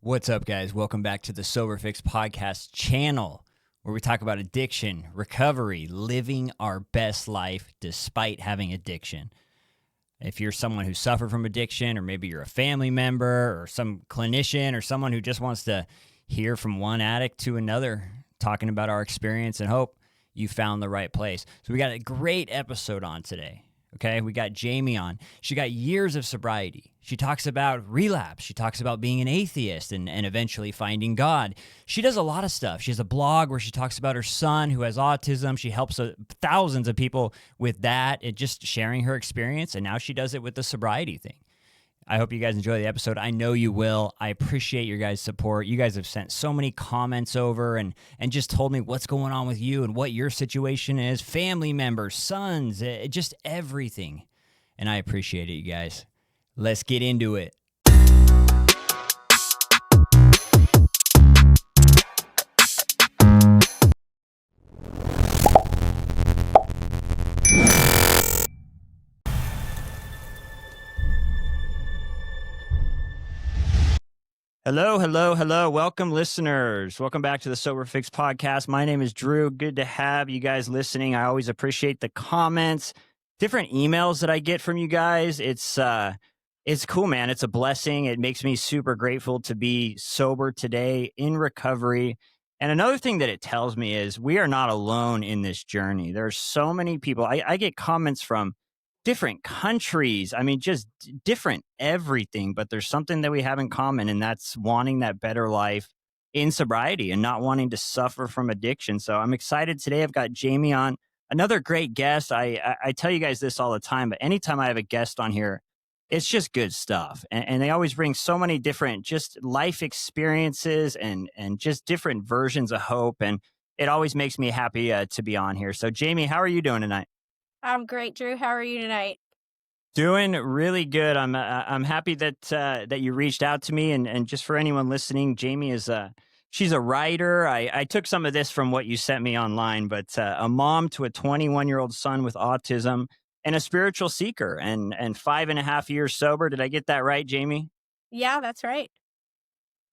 What's up, guys? Welcome back to the Sober Fix podcast channel, where we talk about addiction, recovery, living our best life despite having addiction. If you're someone who suffered from addiction, or maybe you're a family member or some clinician or someone who just wants to hear from one addict to another, talking about our experience and hope, you found the right place. So we got a great episode on today. Okay, we got Jamie on. She got years of sobriety. She talks about relapse. She talks about being an atheist and eventually finding God. She does a lot of stuff. She has a blog where she talks about her son who has autism. She helps thousands of people with that, and just sharing her experience. And now she does it with the sobriety thing. I hope you guys enjoy the episode. I know you will. I appreciate your guys' support. You guys have sent so many comments over and just told me what's going on with you and what your situation is. Family members, sons, just everything. And I appreciate it, you guys. Let's get into it. Hello. Welcome, listeners. Welcome back to the Sober Fix podcast. My name is Drew. Good to have you guys listening. I always appreciate the comments, different emails that I get from you guys. It's cool, man. It's a blessing. It makes me super grateful to be sober today, in recovery. And another thing that it tells me is we are not alone in this journey. There's so many people. I get comments from different countries. I mean, just different everything, but there's something that we have in common, and that's wanting that better life in sobriety and not wanting to suffer from addiction. So I'm excited today. I've got Jamie on, another great guest. I tell you guys this all the time, but anytime I have a guest on here, it's just good stuff. And they always bring so many different just life experiences and just different versions of hope. And it always makes me happy to be on here. So Jamie, how are you doing tonight? I'm great, Drew. How are you tonight? Doing really good. I'm happy that that you reached out to me, and just for anyone listening, Jamie is she's a writer. I took some of this from what you sent me online, but a mom to a 21-year-old son with autism and a spiritual seeker, and 5.5 years sober. Did I get that right, Jamie? Yeah, that's right.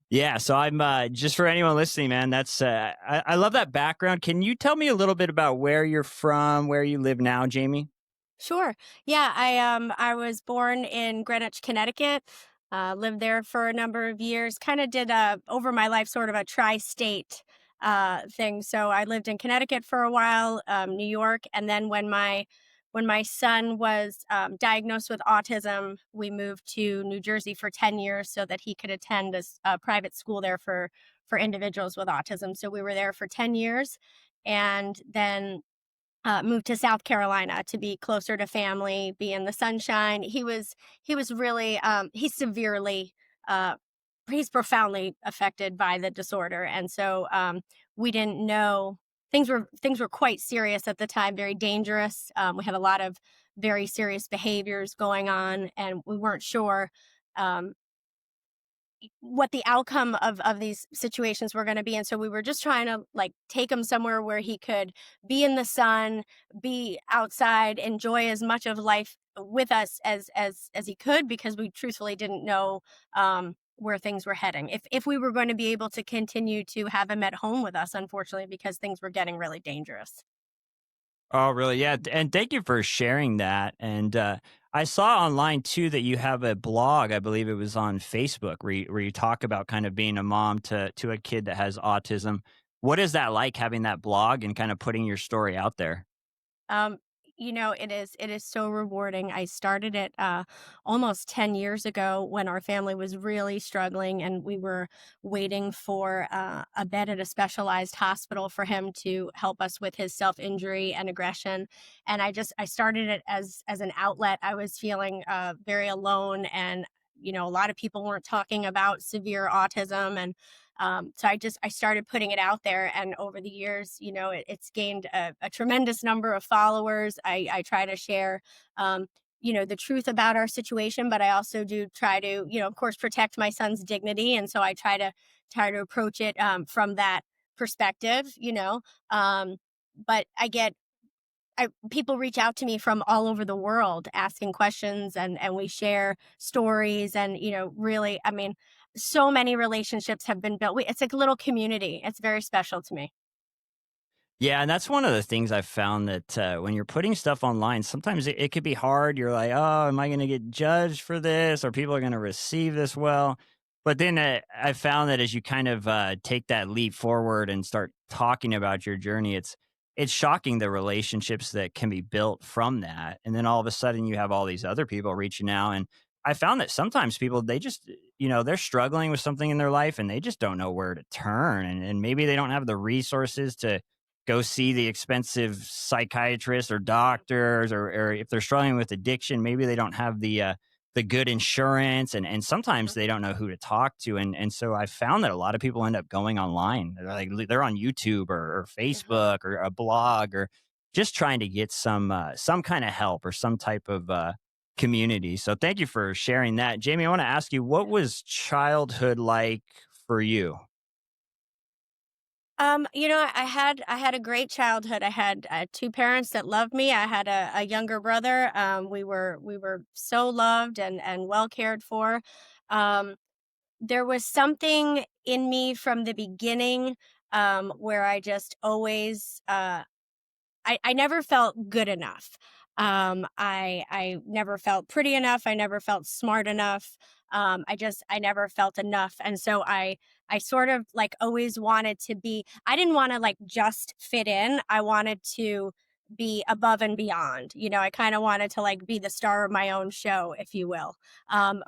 Yeah. So I'm just for anyone listening, man. That's I love that background. Can you tell me a little bit about where you're from, where you live now, Jamie? Sure. Yeah, I was born in Greenwich, Connecticut. Lived there for a number of years. Kind of did over my life sort of a tri-state thing. So I lived in Connecticut for a while, New York, and then when my son was diagnosed with autism, we moved to New Jersey for 10 years so that he could attend a private school there for individuals with autism. So we were there for 10 years, and then moved to South Carolina to be closer to family, be in the sunshine. He was really he's severely he's profoundly affected by the disorder, and so we didn't know things were quite serious at the time, very dangerous. We had a lot of very serious behaviors going on, and we weren't sure. Um, what the outcome of these situations were going to be, and so we were just trying to like take him somewhere where he could be in the sun, be outside, enjoy as much of life with us as he could, because we truthfully didn't know where things were heading, if we were going to be able to continue to have him at home with us, unfortunately, because things were getting really dangerous. Oh, really? Yeah. And thank you for sharing that. And I saw online too that you have a blog. I believe it was on Facebook where you talk about kind of being a mom to a kid that has autism. What is that like, having that blog and kind of putting your story out there? Um, it is so rewarding. I started it almost 10 years ago when our family was really struggling, and we were waiting for a bed at a specialized hospital for him to help us with his self-injury and aggression. And I started it as an outlet. I was feeling very alone, and a lot of people weren't talking about severe autism, and so I started putting it out there, and over the years, it's gained a tremendous number of followers. I try to share, the truth about our situation, but I also do try to, of course, protect my son's dignity, and so I try to approach it from that perspective. But people reach out to me from all over the world asking questions, and we share stories, and really, I mean, so many relationships have been built. It's like a little community. It's very special to me. Yeah, and that's one of the things I've found that when you're putting stuff online, sometimes it could be hard. You're like, oh, am I going to get judged for this? Or people are going to receive this well? But then I found that as you kind of take that leap forward and start talking about your journey, it's shocking the relationships that can be built from that. And then all of a sudden, you have all these other people reaching out. And I found that sometimes people they just they're struggling with something in their life and they just don't know where to turn, and maybe they don't have the resources to go see the expensive psychiatrists or doctors, or if they're struggling with addiction, maybe they don't have the good insurance, and sometimes they don't know who to talk to, and so I found that a lot of people end up going online. They're like they're on YouTube or Mhm. Facebook or a blog, or just trying to get some kind of help or some type of community. So thank you for sharing that, Jamie. I want to ask you, what was childhood like for you? I had a great childhood. I had two parents that loved me. I had a younger brother. We were so loved and well cared for. Um, there was something in me from the beginning where I just always I never felt good enough. I never felt pretty enough. I never felt smart enough. I never felt enough. And so I sort of like always wanted to be, I didn't want to like just fit in. I wanted to be above and beyond. I kind of wanted to like be the star of my own show, if you will.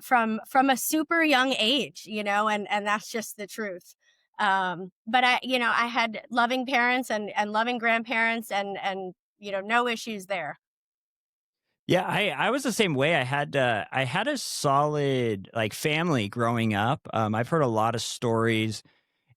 From a super young age, and that's just the truth. But I had loving parents and loving grandparents and no issues there. Yeah, I was the same way. I had a solid like family growing up. I've heard a lot of stories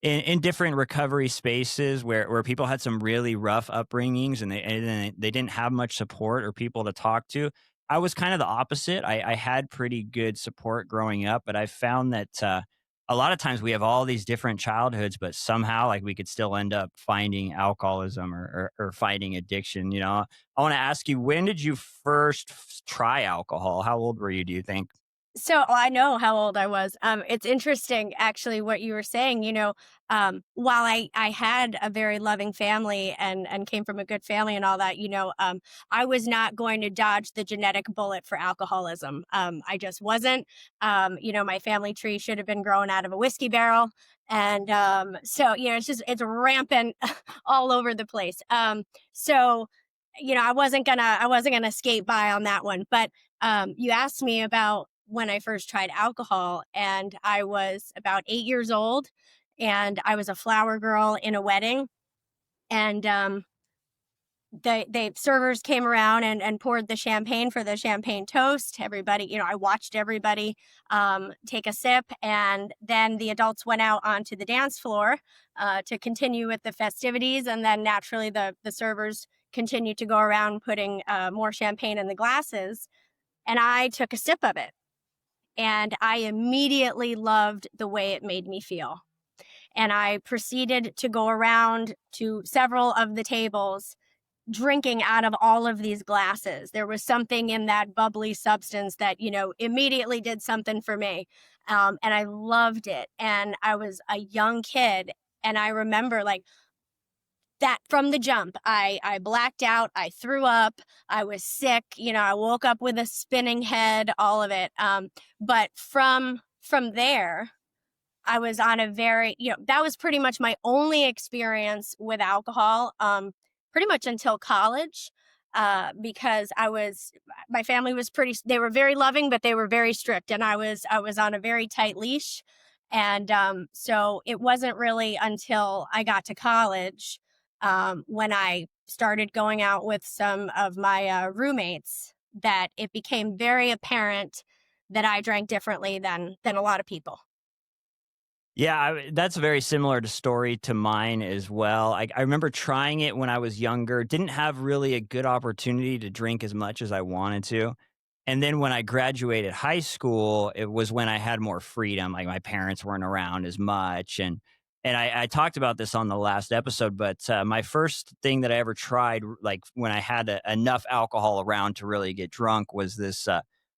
in different recovery spaces where people had some really rough upbringings, and they didn't have much support or people to talk to. I was kind of the opposite. I had pretty good support growing up, but I found that a lot of times we have all these different childhoods, but somehow like we could still end up finding alcoholism or fighting addiction. I want to ask you, when did you first try alcohol? How old were you, do you think? So I know how old I was. It's interesting, actually, what you were saying. While I had a very loving family and came from a good family and all that, I was not going to dodge the genetic bullet for alcoholism. I just wasn't. My family tree should have been growing out of a whiskey barrel, and so it's rampant all over the place. So I wasn't gonna skate by on that one, but you asked me about when I first tried alcohol, and I was about 8 years old, and I was a flower girl in a wedding, and the servers came around and poured the champagne for the champagne toast. Everybody, I watched everybody take a sip, and then the adults went out onto the dance floor to continue with the festivities, and then naturally the servers continued to go around putting more champagne in the glasses, and I took a sip of it and I immediately loved the way it made me feel. And I proceeded to go around to several of the tables drinking out of all of these glasses. There was something in that bubbly substance that, immediately did something for me. And I loved it. And I was a young kid. And I remember like that from the jump, I blacked out, I threw up, I was sick, I woke up with a spinning head, all of it. But from there, I was on a very, that was pretty much my only experience with alcohol, pretty much until college, because my family was they were very loving, but they were very strict, and I was on a very tight leash, and so it wasn't really until I got to college, when I started going out with some of my roommates, that it became very apparent that I drank differently than a lot of people. Yeah, that's very similar to story to mine as well. I remember trying it when I was younger, didn't have really a good opportunity to drink as much as I wanted to. And then when I graduated high school, it was when I had more freedom. Like my parents weren't around as much. And I talked about this on the last episode, but my first thing that I ever tried, like when I had enough alcohol around to really get drunk, was this.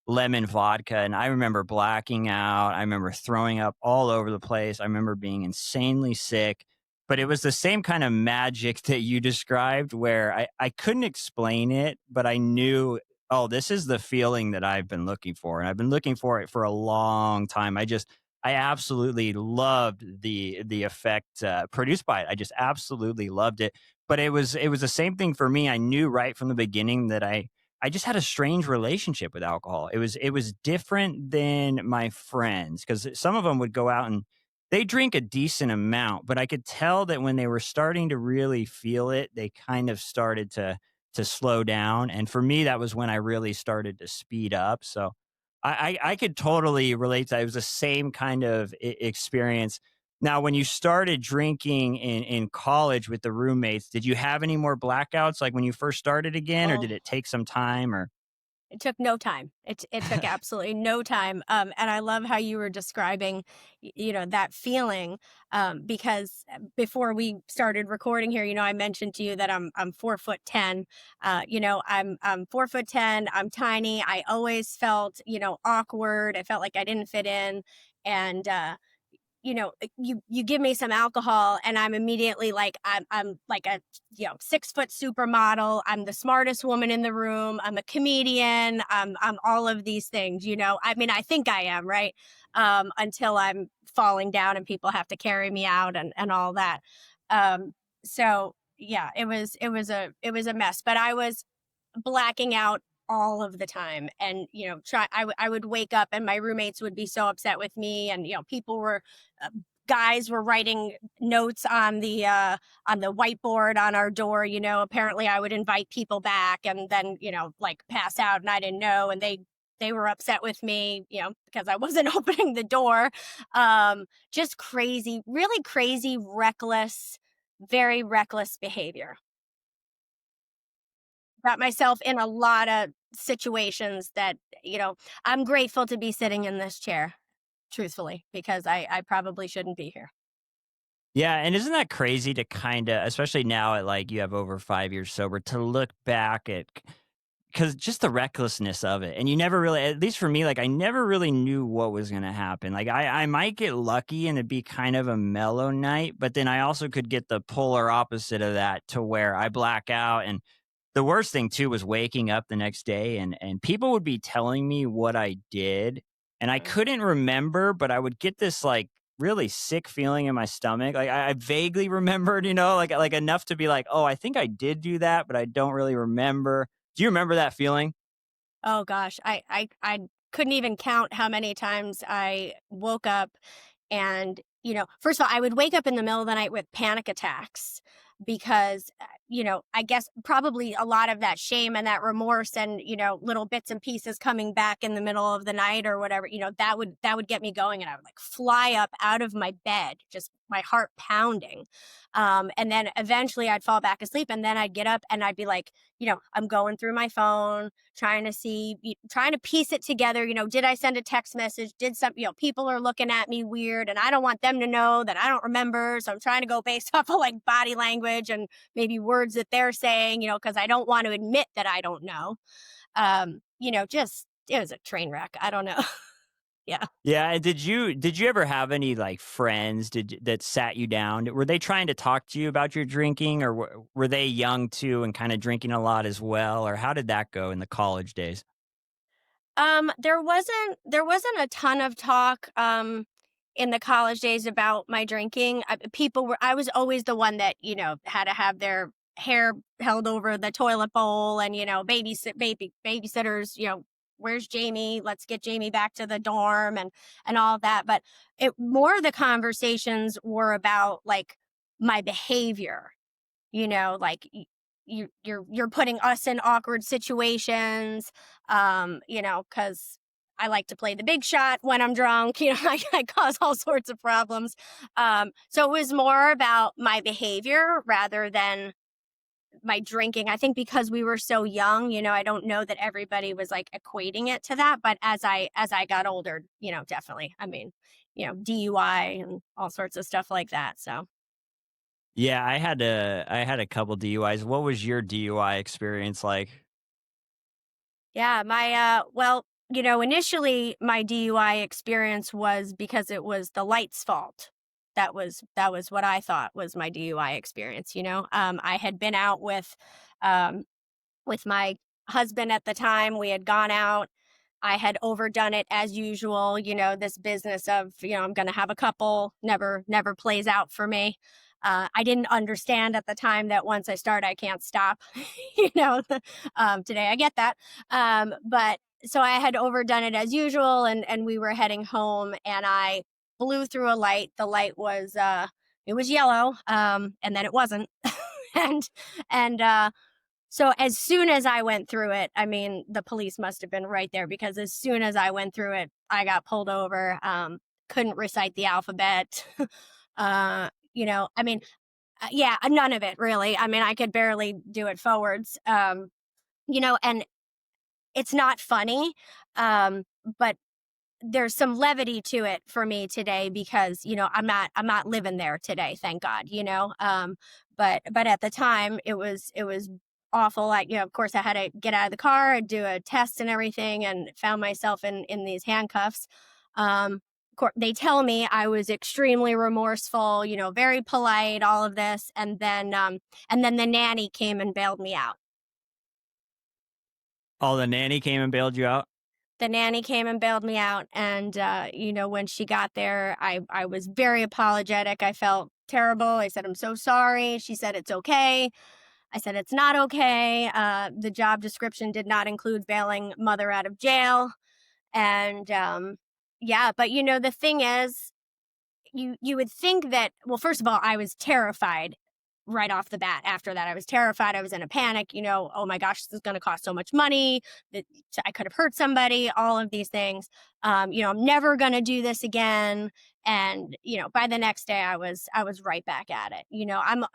lemon vodka, and I remember blacking out. I remember throwing up all over the place. I remember being insanely sick, but it was the same kind of magic that you described where I couldn't explain it, but I knew, oh, this is the feeling that I've been looking for. And I've been looking for it for a long time. I absolutely loved the effect produced by it. I just absolutely loved it. But it was the same thing for me. I knew right from the beginning that I just had a strange relationship with alcohol. It was different than my friends because some of them would go out and they drink a decent amount, but I could tell that when they were starting to really feel it, they kind of started to slow down. And for me, that was when I really started to speed up. So I could totally relate to that. It was the same kind of experience. Now, when you started drinking in college with the roommates, did you have any more blackouts like when you first started again, or Oh, did it take some time? Or it took no time. It took absolutely no time. And I love how you were describing, that feeling. Because before we started recording here, I mentioned to you that I'm 4'10". I'm 4'10". I'm tiny. I always felt, awkward. I felt like I didn't fit in, and you give me some alcohol and I'm immediately like I'm like a 6 foot supermodel. I'm the smartest woman in the room. I'm a comedian. I'm all of these things. I mean, I think I am, right? Until I'm falling down and people have to carry me out and all that. So yeah, it was a mess. But I was blacking out all of the time, and I would wake up and my roommates would be so upset with me, and people were uh, guys were writing notes on the whiteboard on our door. Apparently I would invite people back and then like pass out and I didn't know, and they were upset with me, because I wasn't opening the door. Just crazy, really crazy, reckless, very reckless behavior. Got myself in a lot of situations that, I'm grateful to be sitting in this chair, truthfully, because I probably shouldn't be here. yeah, and isn't that crazy to kind of, especially now at like you have over 5 years sober, to look back at because just the recklessness of it, and you never really, at least for me, like I never really knew what was going to happen. Like I might get lucky and it'd be kind of a mellow night, but then I also could get the polar opposite of that to where I black out. And the worst thing too was waking up the next day and people would be telling me what I did and I Mm. couldn't remember, but I would get this like really sick feeling in my stomach. Like I vaguely remembered, like enough to be like, oh, I think I did do that, but I don't really remember. Do you remember that feeling? Oh gosh, I couldn't even count how many times I woke up and, first of all, I would wake up in the middle of the night with panic attacks because, I guess probably a lot of that shame and that remorse and, little bits and pieces coming back in the middle of the night or whatever, that would get me going, and I would like fly up out of my bed, just my heart pounding. And then eventually I'd fall back asleep, and then I'd get up and I'd be like, I'm going through my phone, trying to piece it together. Did I send a text message? Did some, people are looking at me weird and I don't want them to know that I don't remember. So I'm trying to go based off of like body language and maybe words that they're saying, because I don't want to admit that I don't know. Just, it was a train wreck. I don't know. Yeah. Yeah, and did you ever have any like friends that sat you down? Were they trying to talk to you about your drinking, or were they young too and kind of drinking a lot as well, or how did that go in the college days? There wasn't a ton of talk in the college days about my drinking. I was always the one that, had to have their hair held over the toilet bowl, and, babysitters, where's Jamie? Let's get Jamie back to the dorm, and all that. But it more of the conversations were about like my behavior, like you're putting us in awkward situations, because I like to play the big shot when I'm drunk. I cause all sorts of problems. So it was more about my behavior rather than my drinking. I think because we were so young, I don't know that everybody was like equating it to that, but as I got older, definitely. I mean, DUI and all sorts of stuff like that. So Yeah, I had a couple DUIs. What was your DUI experience like? yeah, my well, initially my DUI experience was because it was the light's fault. That was what I thought was my DUI experience. I had been out um, with my husband at the time. We had gone out. I had overdone it as usual. This business of, I'm going to have a couple never plays out for me. I didn't understand at the time that once I start, I can't stop. you know, Today I get that. But so I had overdone it as usual, and we were heading home, and I blew through a light. The light was, it was yellow, and then it wasn't. and, and, so as soon as I went through it, I mean, the police must have been right there, because as soon as I went through it, I got pulled over. Couldn't recite the alphabet. I mean, yeah, none of it really. I mean, I could barely do it forwards. And it's not funny, but there's some levity to it for me today, because I'm not living there today, thank God. But at the time it was awful. Of course I had to get out of the car and do a test and everything, and found myself in these handcuffs. They tell me I was extremely remorseful, very polite, all of this, and then the nanny came and bailed me out. Oh, the nanny came and bailed you out? The nanny came and bailed me out, and when she got there, I was very apologetic. I felt terrible. I said, I'm so sorry. She said, it's okay. I said, it's not okay. The job description did not include bailing mother out of jail. And yeah, but the thing is, you would think that, well, first of all, I was terrified right off the bat. After that, I was terrified. I was in a panic. Oh my gosh, this is going to cost so much money, that I could have hurt somebody, all of these things. I'm never going to do this again. And by the next day, I was right back at it.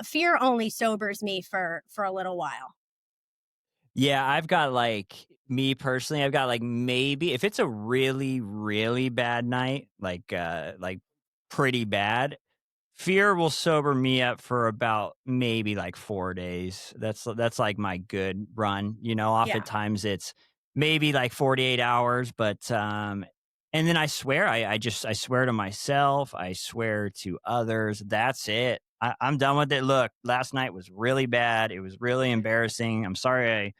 Fear only sobers me for a little while. Yeah, I've got me personally, I've got maybe if it's a really, really bad night, like pretty bad, fear will sober me up for about maybe 4 days. That's like my good run. Yeah. Oftentimes it's maybe 48 hours, but and then I swear, I swear to myself, I swear to others, that's it. I'm done with it. Look, last night was really bad. It was really embarrassing. I'm sorry I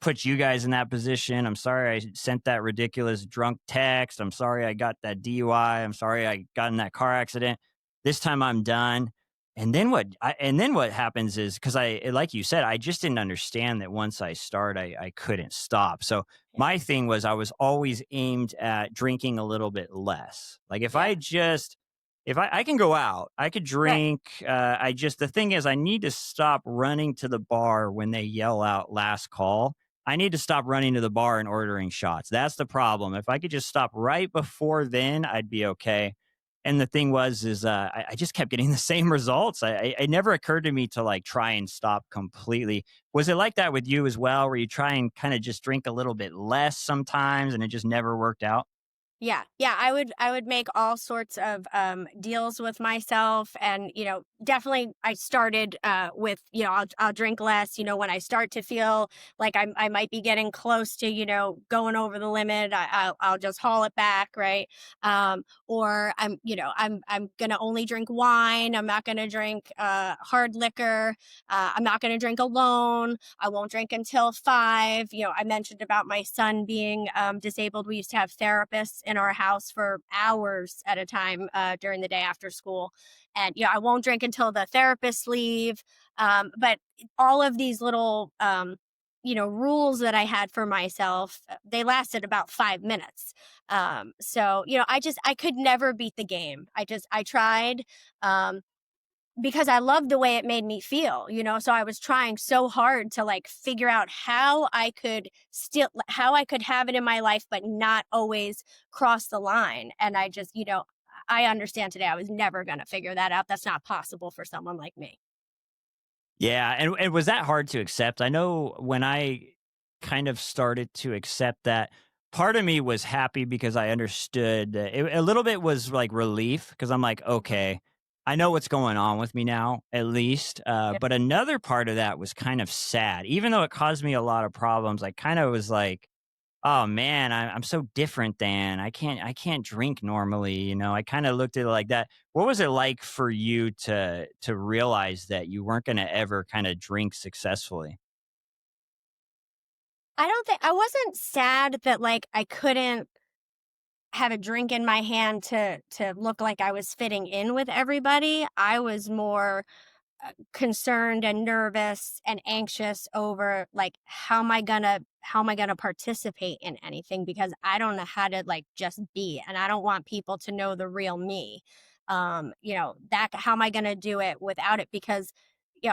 put you guys in that position. I'm sorry I sent that ridiculous drunk text. I'm sorry I got that DUI. I'm sorry I got in that car accident. This time I'm done. And then what happens is, because like you said, I just didn't understand that once I start, I couldn't stop. So Yeah. my thing was I was always aimed at drinking a little bit less. Like Yeah. if I can go out, I could Right. drink. The thing is, I need to stop running to the bar when they yell out last call. I need to stop running to the bar and ordering shots. That's the problem. If I could just stop right before then, I'd be okay. And the thing is I just kept getting the same results. It never occurred to me to try and stop completely. Was it like that with you as well, where you try and kind of just drink a little bit less sometimes, and it just never worked out? Yeah. Yeah, I would make all sorts of deals with myself, and definitely I started with, I'll drink less. When I start to feel like I might be getting close to, going over the limit, I'll just haul it back, right? Or I'm going to only drink wine. I'm not going to drink hard liquor. I'm not going to drink alone. I won't drink until 5. I mentioned about my son being disabled. We used to have therapists in our house for hours at a time during the day after school. And, I won't drink until the therapists leave. But all of these little, rules that I had for myself, they lasted about 5 minutes. So, I could never beat the game. I tried. Um, because I loved the way it made me feel, so I was trying so hard to figure out how I could have it in my life, but not always cross the line. And I understand today I was never going to figure that out. That's not possible for someone like me. Yeah, and was that hard to accept? I know when I kind of started to accept that, part of me was happy because I understood that a little bit was like relief, because I'm like, Mhm. okay, I know what's going on with me now, at least. Yeah. But another part of that was kind of sad, even though it caused me a lot of problems. I kind of was like, oh man, I'm so different than I can't drink normally. I kind of looked at it like that. What was it like for you to realize that you weren't going to ever kind of drink successfully? I don't think I wasn't sad that, like, I couldn't have a drink in my hand to look like I was fitting in with everybody. I was more concerned and nervous and anxious over, like, how am I gonna participate in anything, because I don't know how to, like, just be, and I don't want people to know the real me. That how am I gonna do it without it? Because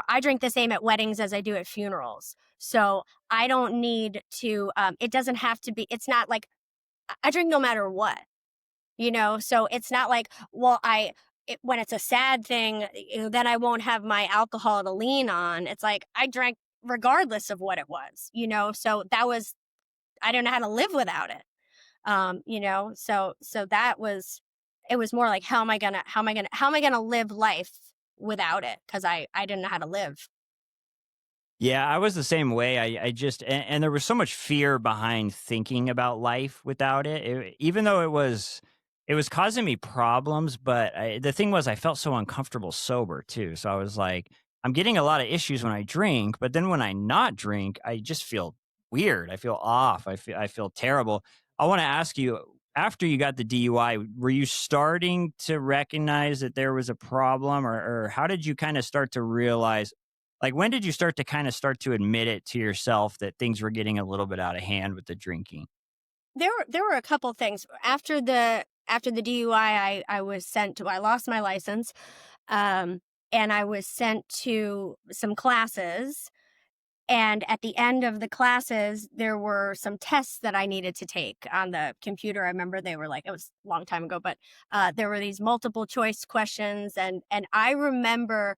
I drink the same at weddings as I do at funerals. So I don't need to it doesn't have to be, it's not like I drink no matter what. So it's not like, well, when it's a sad thing, then I won't have my alcohol to lean on. It's like I drank regardless of what it was. So that was, I don't know how to live without it. So that was, it was more like, how am I gonna live life without it, because I didn't know how to live. Yeah, I was the same way. I just and there was so much fear behind thinking about life without it. Even though it was causing me problems, but the thing was I felt so uncomfortable sober too. So I was like, I'm getting a lot of issues when I drink, but then when I not drink, I just feel weird. I feel off. I feel terrible. I want to ask you, after you got the DUI, were you starting to recognize that there was a problem, or how did you kind of start to realize, like, when did you start to admit it to yourself that things were getting a little bit out of hand with the drinking? There were a couple things after the DUI. I lost my license, um, and I was sent to some classes. And at the end of the classes, there were some tests that I needed to take on the computer. I remember they were like, it was a long time ago, but there were these multiple choice questions, and I remember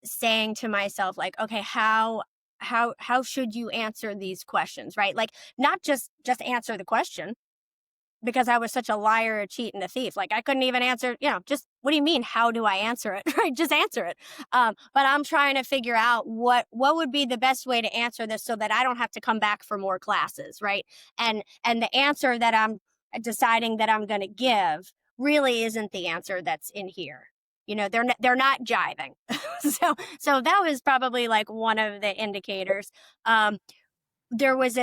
saying to myself, like, okay, how should you answer these questions, right? Like, not just answer the question, because I was such a liar, a cheat, and a thief. Like, I couldn't even answer, just what do you mean? How do I answer it? Right? Just answer it. But I'm trying to figure out what would be the best way to answer this so that I don't have to come back for more classes, right? And the answer that I'm deciding that I'm going to give really isn't the answer that's in here. They're not jiving. So that was probably like one of the indicators. There was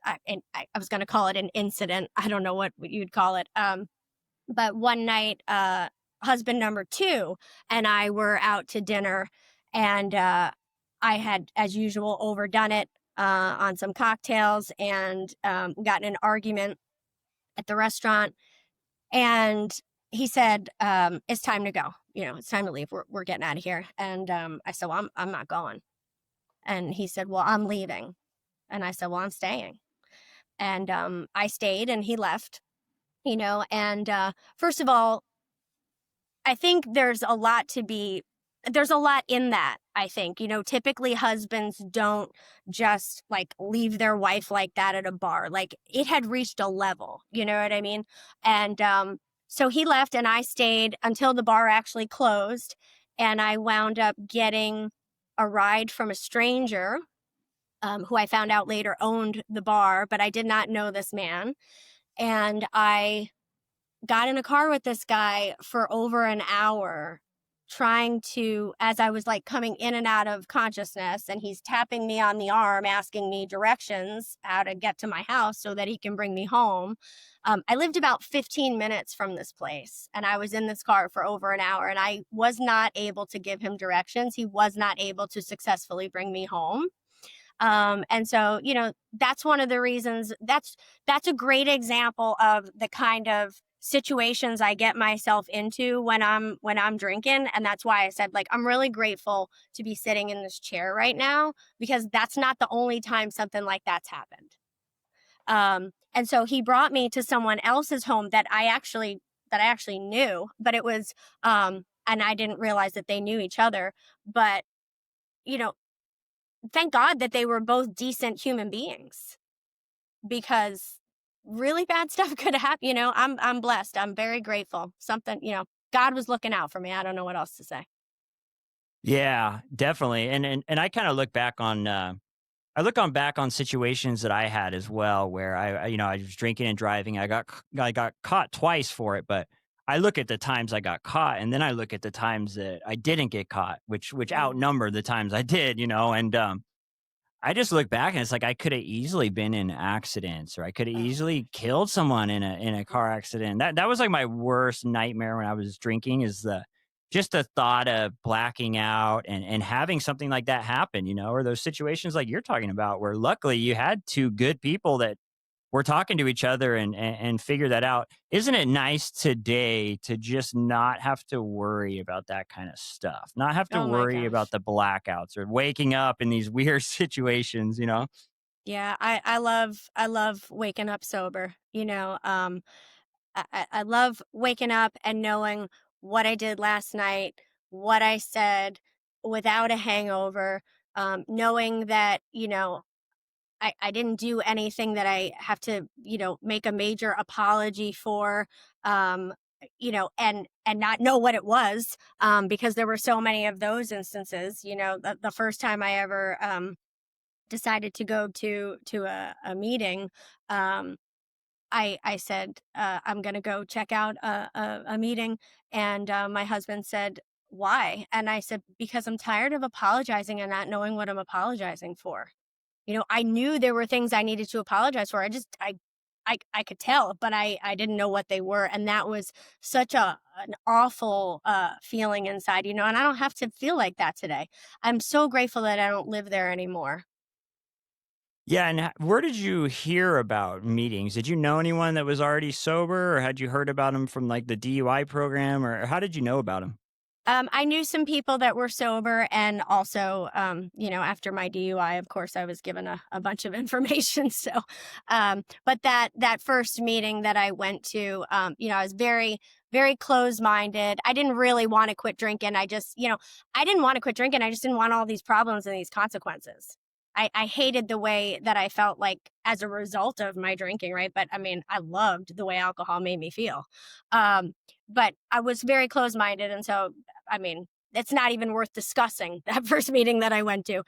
I was going to call it an incident. I don't know what you'd call it. But one night, husband number two and I were out to dinner, and I had, as usual, overdone it on some cocktails, and got in an argument at the restaurant. And he said, "It's time to go. It's time to leave. We're getting out of here." And I said, "Well, I'm not going." And he said, "Well, I'm leaving." And I said, "Well, I'm staying." And I stayed and he left. And first of all, I think there's a lot in that. I think, typically husbands don't just like leave their wife like that at a bar. Like, it had reached a level, you know what I mean? And so he left and I stayed until the bar actually closed. And I wound up getting a ride from a stranger, who I found out later owned the bar, but I did not know this man. And I got in a car with this guy for over an hour, trying to, as I was like coming in and out of consciousness, and he's tapping me on the arm, asking me directions how to get to my house so that he can bring me home. I lived about 15 minutes from this place, and I was in this car for over an hour, and I was not able to give him directions. He was not able to successfully bring me home. And so, that's one of the reasons. That's a great example of the kind of situations I get myself into when I'm drinking. And that's why I said, like, I'm really grateful to be sitting in this chair right now, because that's not the only time something like that's happened. And so he brought me to someone else's home that I actually knew, but it was and I didn't realize that they knew each other. But you know thank God that they were both decent human beings, because really bad stuff could happen. I'm blessed. I'm very grateful. God was looking out for me. I don't know what else to say. Yeah, definitely. And I kind of look back on I look on back on situations that I had as well where I was drinking and driving. I got caught twice for it, but I look at the times I got caught and then I look at the times that I didn't get caught, which Mm. outnumber the times I did, and I just look back and it's like I could have easily been in accidents or I could have Oh easily gosh. killed someone in a car accident. That was like my worst nightmare when I was drinking is the just the thought of blacking out and having something like that happen, or those situations like you're talking about where luckily you had two good people that we're talking to each other and figure that out. Isn't it nice today to just not have to worry about that kind of stuff? Not have to Oh my worry about gosh. the blackouts or waking up in these weird situations? Yeah, I love waking up sober. I love waking up and knowing what I did last night, what I said without a hangover, knowing that, I didn't do anything that I have to, make a major apology for, um, and not know what it was, because there were so many of those instances. The first time I ever decided to go to a meeting, um, I said, I'm going to go check out a meeting. And my husband said, why? And I said, because I'm tired of apologizing and not knowing what I'm apologizing for. I knew there were things I needed to apologize for. I could tell, but I didn't know what they were. And that was such an awful feeling inside, and I don't have to feel like that today. I'm so grateful that I don't live there anymore. Yeah, and where did you hear about meetings? Did you know anyone that was already sober, or had you heard about them from like the DUI program, or how did you know about them? I knew some people that were sober, and also, after my DUI, of course, I was given a bunch of information. So, but that first meeting that I went to, I was very, very close minded. I didn't really want to quit drinking. I didn't want to quit drinking. I just didn't want all these problems and these consequences. I hated the way that I felt like as a result of my drinking, right? But I mean, I loved the way alcohol made me feel. Um, but I was very close minded. And so, I mean, it's not even worth discussing that first meeting that I went to,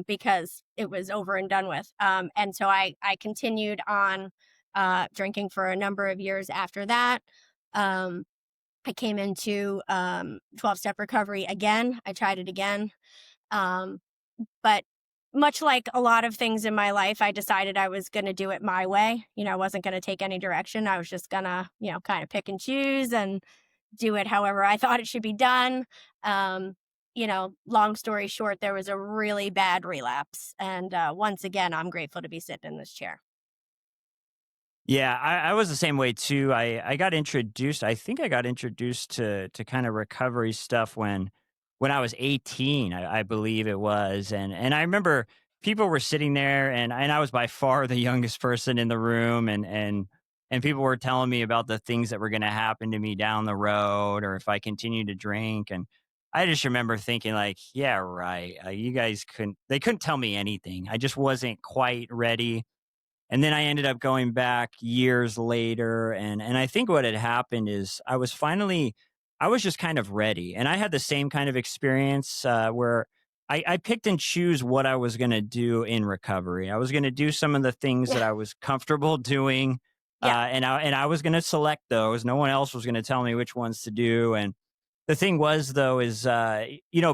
because it was over and done with. And so I continued on drinking for a number of years after that. Um, I came into 12 step recovery again. I tried it again. Um, but much like a lot of things in my life, I decided I was going to do it my way. I wasn't going to take any direction. I was just going to, kind of pick and choose and do it however I thought it should be done. Long story short, there was a really bad relapse. And once again, I'm grateful to be sitting in this chair. Yeah, I was the same way too. I got introduced. I think I got introduced to kind of recovery stuff when I was 18. I believe it was, and I remember people were sitting there, and I was by far the youngest person in the room, and people were telling me about the things that were going to happen to me down the road, or if I continued to drink, and I just remember thinking like, yeah, right. You guys couldn't. They couldn't tell me anything. I just wasn't quite ready, and then I ended up going back years later, and I think what had happened is I was just kind of ready, and I had the same kind of experience where I picked and choose what I was going to do in recovery. I was going to do some of the things that Yeah. I was comfortable doing, Yeah. and I was going to select those. No one else was going to tell me which ones to do, and the thing was though is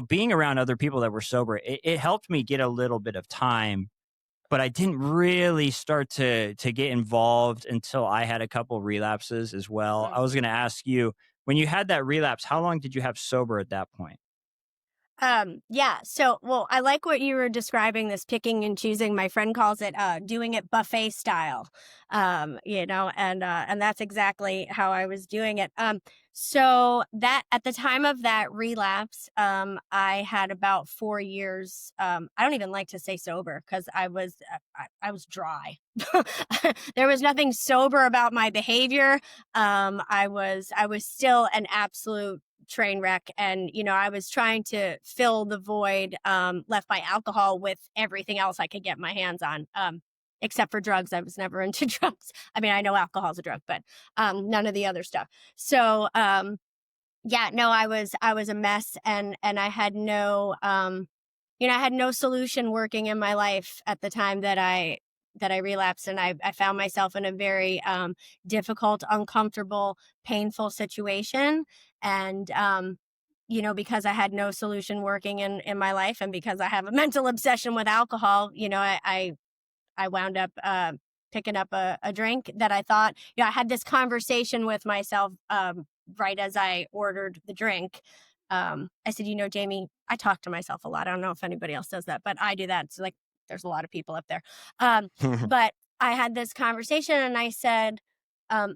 being around other people that were sober, it helped me get a little bit of time, but I didn't really start to get involved until I had a couple relapses as well. I Mm. was going to ask you, when you had that relapse, how long did you have sober at that point? Yeah. So, well, I like what you were describing, this picking and choosing. My friend calls it doing it buffet style. And that's exactly how I was doing it. So that at the time of that relapse, I had about 4 years. I don't even like to say sober because I was dry. There was nothing sober about my behavior. I was still an absolute train wreck, and I was trying to fill the void left by alcohol with everything else I could get my hands on, except for drugs. I was never into drugs. I mean, I know alcohol's a drug, but none of the other stuff. So yeah, no, I was a mess, and I had no I had no solution working in my life at the time that I relapsed, and I found myself in a very difficult, uncomfortable, painful situation. And because I had no solution working in my life, and because I have a mental obsession with alcohol, I wound up picking up a drink that I thought, I had this conversation with myself right as I ordered the drink. I said, Jamie, I talk to myself a lot. I don't know if anybody else does that, but I do that. So, like, there's a lot of people up there. Um, but I had this conversation and I said, um,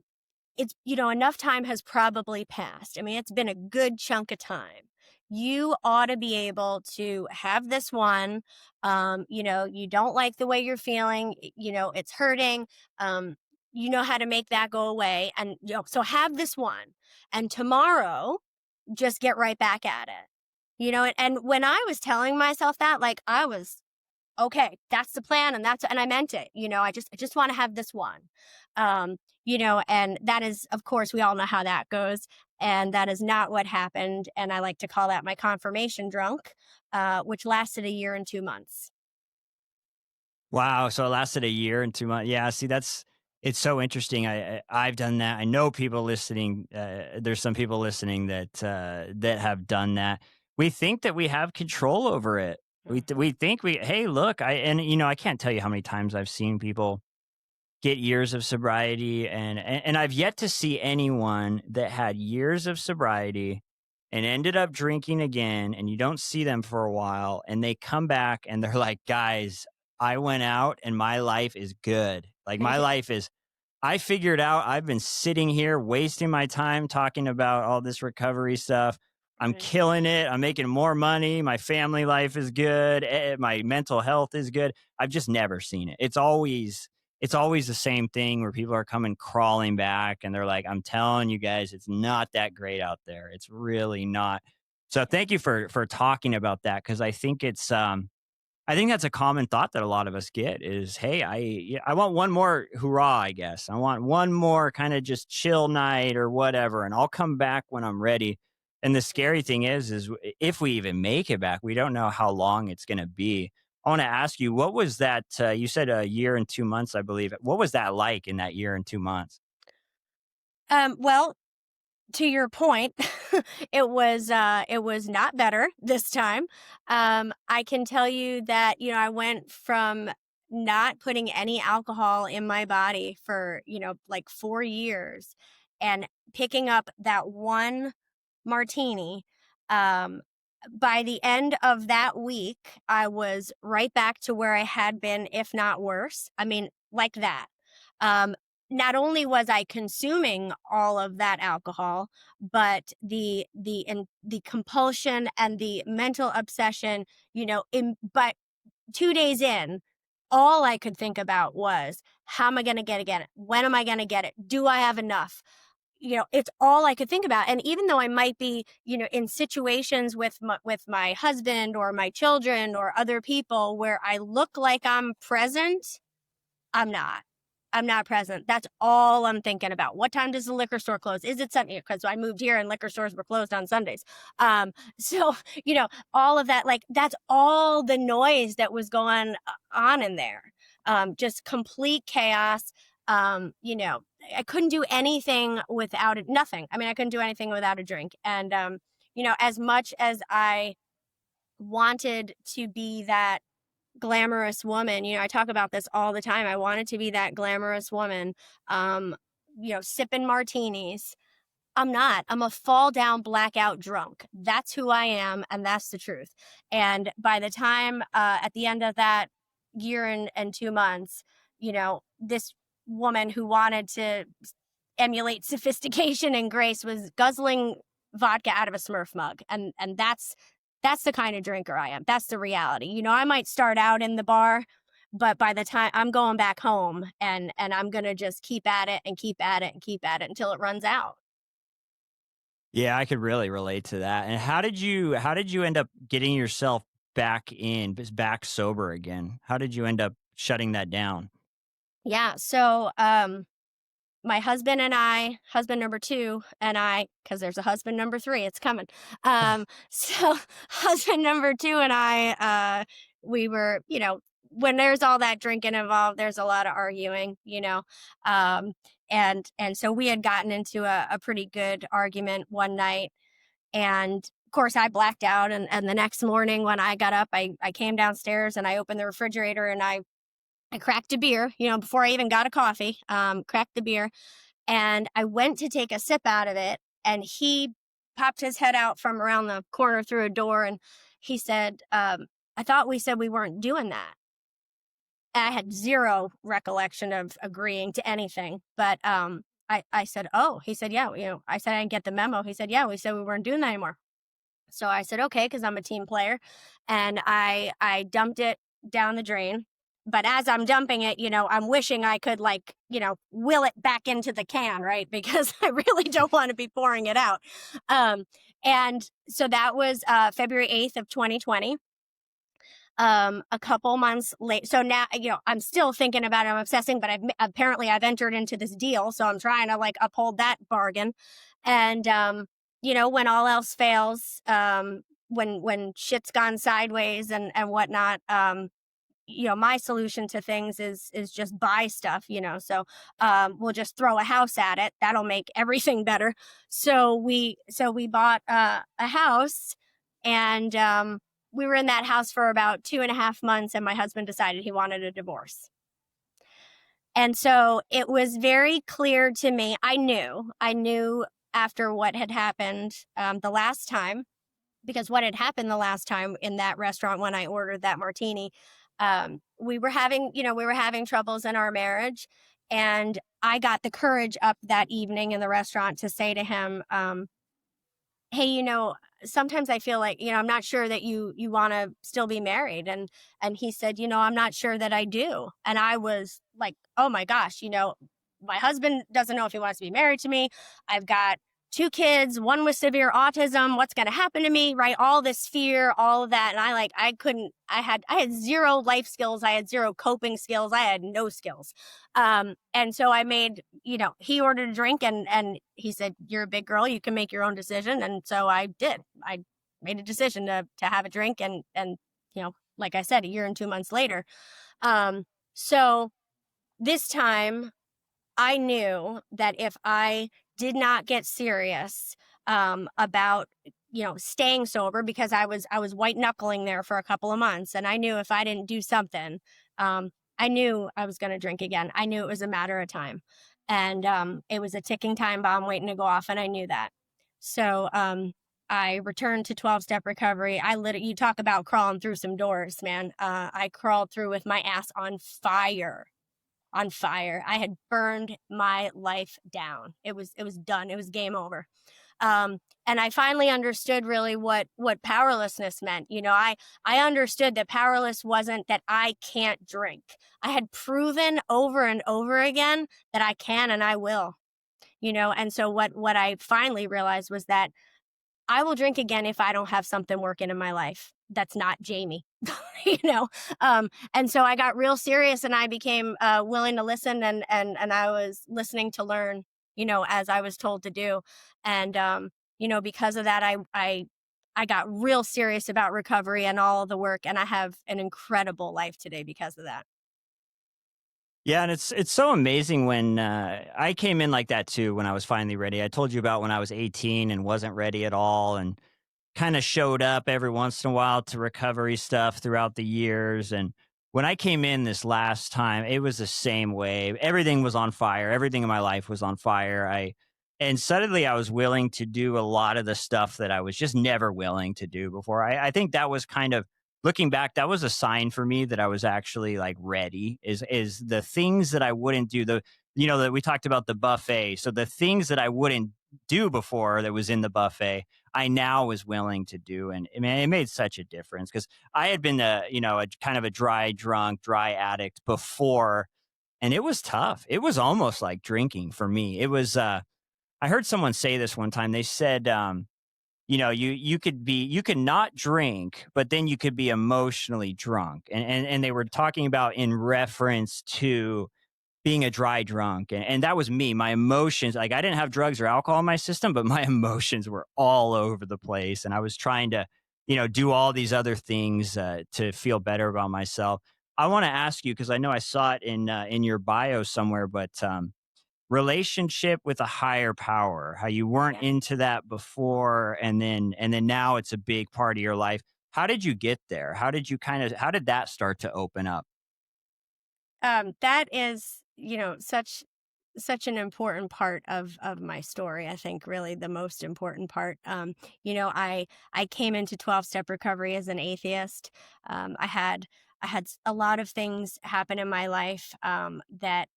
it's, enough time has probably passed. I mean, it's been a good chunk of time. You ought to be able to have this one. You don't like the way you're feeling, it's hurting. You know how to make that go away. And, so have this one. And tomorrow, just get right back at it. And when I was telling myself that, like, I was okay, that's the plan, and I meant it. I just want to have this one. And that is, of course, we all know how that goes, and that is not what happened. And I like to call that my confirmation drunk, which lasted a year and 2 months. Wow. So it lasted a year and 2 months. Yeah. See, it's so interesting. I've done that. I know people listening. There's some people listening that have done that. We think that we have control over it. We think hey, look, I can't tell you how many times I've seen people get years of sobriety, and I've yet to see anyone that had years of sobriety and ended up drinking again, and you don't see them for a while and they come back and they're like, guys, I went out and my life is good. Like, my Yeah, life is, I figured out, I've been sitting here wasting my time talking about all this recovery stuff. I'm right. killing it. I'm making more money. My family life is good. My mental health is good. I've just never seen it. It's always the same thing where people are coming crawling back and they're like, I'm telling you guys, it's not that great out there. It's really not. So thank you for talking about that, because I think that's a common thought that a lot of us get is, hey, I want one more hurrah, I guess. I want one more kind of just chill night or whatever, and I'll come back when I'm ready. And the scary thing is if we even make it back, we don't know how long it's going to be. I want to ask you, what was that? You said a year and 2 months, I believe. What was that like in that year and 2 months? Well, to your point, it was not better this time. I can tell you that, I went from not putting any alcohol in my body for, like 4 years, and picking up that one martini. Um, by the end of that week, I was right back to where I had been, if not worse. I mean, like that. Um, Not only was I consuming all of that alcohol, but the compulsion and the mental obsession, but 2 days in, all I could think about was, how am I going to get again? When am I going to get it? Do I have enough? It's all I could think about. And even though I might be, in situations with my husband or my children or other people where I look like I'm present, I'm not. I'm not present. That's all I'm thinking about. What time does the liquor store close? Is it Sunday? Because I moved here and liquor stores were closed on Sundays. So, all of that, like, that's all the noise that was going on in there. Just complete chaos. I couldn't do anything without it. Nothing. I mean, I couldn't do anything without a drink. And, as much as I wanted to be that glamorous woman. I talk about this all the time. I wanted to be that glamorous woman, um, sipping martinis. I'm not. I'm a fall down, blackout drunk. That's who I am, and that's the truth. And by the time, at the end of that year and 2 months, this woman who wanted to emulate sophistication and grace was guzzling vodka out of a Smurf mug, and that's the kind of drinker I am. That's the reality. I might start out in the bar, but by the time I'm going back home, and I'm gonna just keep at it and keep at it and keep at it until it runs out. Yeah, I could really relate to that. And how did you end up getting yourself back sober again? How did you end up shutting that down? Yeah. So, my husband and I, husband number two and I, because there's a husband number three, it's coming. So husband number two and I, we were, when there's all that drinking involved, there's a lot of arguing, and so we had gotten into a pretty good argument one night, and of course I blacked out, and the next morning when I got up, I came downstairs and I opened the refrigerator and I cracked a beer, before I even got a coffee, cracked the beer, and I went to take a sip out of it, and he popped his head out from around the corner through a door, and he said, I thought we said we weren't doing that. I had zero recollection of agreeing to anything, but I said, oh, he said, yeah, I said I didn't get the memo. He said, yeah, we said we weren't doing that anymore. So I said, okay, because I'm a team player, and I dumped it down the drain. But as I'm dumping it, I'm wishing I could will it back into the can, right? Because I really don't want to be pouring it out. And so that was February 8th of 2020. A couple months late. So now, I'm still thinking about it. I'm obsessing, but apparently I've entered into this deal. So I'm trying to uphold that bargain. And, when all else fails, when shit's gone sideways and whatnot, my solution to things is just buy stuff, so we'll just throw a house at it. That'll make everything better. So we bought a house, and we were in that house for about 2.5 months, and my husband decided he wanted a divorce. And so it was very clear to me. I knew after what had happened the last time, because what had happened the last time in that restaurant when I ordered that martini, we were having troubles in our marriage, and I got the courage up that evening in the restaurant to say to him, hey, sometimes I feel like, I'm not sure that you want to still be married. And he said, I'm not sure that I do. And I was like, oh my gosh, my husband doesn't know if he wants to be married to me. I've got 2 kids, one with severe autism. What's going to happen to me? Right. All this fear, all of that. And I had 0 life skills. I had 0 coping skills. I had no skills. And so I made, he ordered a drink, and he said, you're a big girl, you can make your own decision. And so I did. I made a decision to have a drink, and like I said, a year and 2 months later. So this time I knew that if I did not get serious about staying sober, because I was white knuckling there for a couple of months, and I knew if I didn't do something, I knew I was going to drink again. I knew it was a matter of time, and it was a ticking time bomb waiting to go off, and I knew that. So I returned to 12-step recovery. You talk about crawling through some doors, man. I crawled through with my ass on fire. I had burned my life down. It was done. It was game over. And I finally understood really what powerlessness meant. I understood that powerless wasn't that I can't drink. I had proven over and over again that I can and I will. And so what I finally realized was that I will drink again if I don't have something working in my life that's not Jamie. And so I got real serious, and I became willing to listen, and I was listening to learn, as I was told to do. And because of that, I got real serious about recovery and all of the work, and I have an incredible life today because of that. Yeah, and it's so amazing when I came in like that too when I was finally ready. I told you about when I was 18 and wasn't ready at all, and kind of showed up every once in a while to recovery stuff throughout the years. And when I came in this last time, it was the same way. Everything was on fire. Everything in my life was on fire. And suddenly I was willing to do a lot of the stuff that I was just never willing to do before. I think that was kind of, looking back, that was a sign for me that I was actually ready, is the things that I wouldn't do, that we talked about the buffet. So the things that I wouldn't do before that was in the buffet, I now was willing to do. And I mean, it made such a difference, because I had been a kind of a dry addict before, and it was tough. It was almost like drinking for me. It was, I heard someone say this one time. They said, you could not drink, but then you could be emotionally drunk. And they were talking about in reference to being a dry drunk. And that was me. My emotions, like I didn't have drugs or alcohol in my system, but my emotions were all over the place. And I was trying to, do all these other things to feel better about myself. I want to ask you, because I know I saw it in your bio somewhere, but relationship with a higher power, how you weren't Yeah. into that before, and then now it's a big part of your life. How did you get there? How did that start to open up? That is, such an important part of my story. I think really the most important part. I came into 12-step recovery as an atheist. I had a lot of things happen in my life that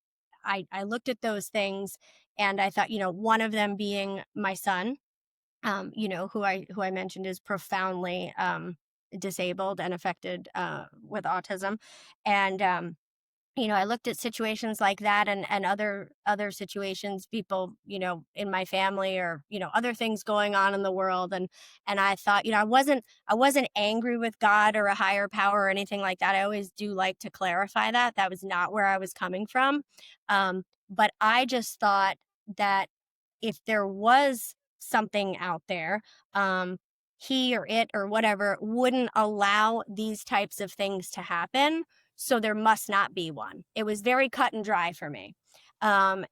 I looked at those things and I thought, one of them being my son, who I mentioned is profoundly disabled and affected with autism, and I looked at situations like that and other situations, people, in my family or, other things going on in the world. And I thought, I wasn't angry with God or a higher power or anything like that. I always do like to clarify that. That was not where I was coming from. But I just thought that if there was something out there, he or it or whatever wouldn't allow these types of things to happen, so there must not be one. It was very cut and dry for me. And